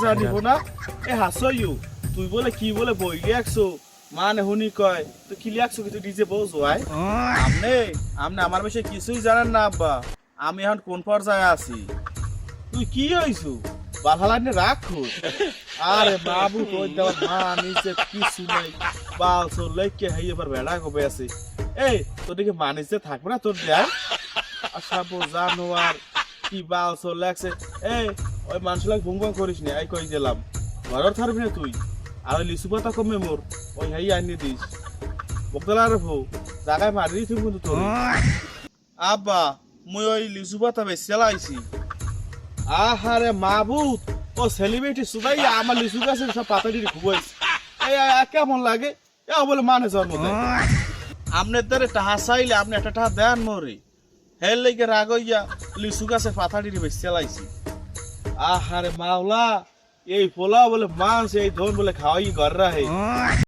পয়সা নিব না এ হাসইও তুই বলে কি বলে বই লিয়াকছো মানে হুনি কয় তো কি লিয়াকছো কি তুই নিজে বোঝ ভাই আমনে আমনে আমার বিষয়ে কিছুই জানেন না আব্বা আমি এখন কোন পর্যায়ে আছি তুই কি হইছু বালহালানে রাখো আরে বাবু কই দেওয়ার মা নিচে কিছু নাই বাল চললে কে হাই এবার বেড়া কবে আছে এই তোর দিকে মানিসে থাকবে না তোর দেয় আশা বোঝানো আর কি বাল চলে লাগছে এই ওই মানুষলাক বুং বুং করিস নি আই কই দিলাম ঘরের থাকবি না তুই আর ওই লিচু পাতা কমে মোর ওই হাই আনি দিস বকলার ভো জায়গায় মারি তুই কিন্তু তোর আব্বা মুই ওই লিচু পাতা বেশি চালাইছি আহারে মাবুত ও সেলিব্রিটি সুদাই আমার লিচু গাছের সব পাতা দিয়ে খুবইছে এই কেমন লাগে এ বলে মানে জন্ম দেয় আপনার দ্বারে টাহা চাইলে আপনি একটা টাহা দেন মরে হের লেগে রাগ হইয়া লিচু গাছের পাতা দিয়ে বেশি চালাইছি আহারে মাওলা এই পোলা বলে মাছ এই ধন বলে খাওয়াই ঘর রাহে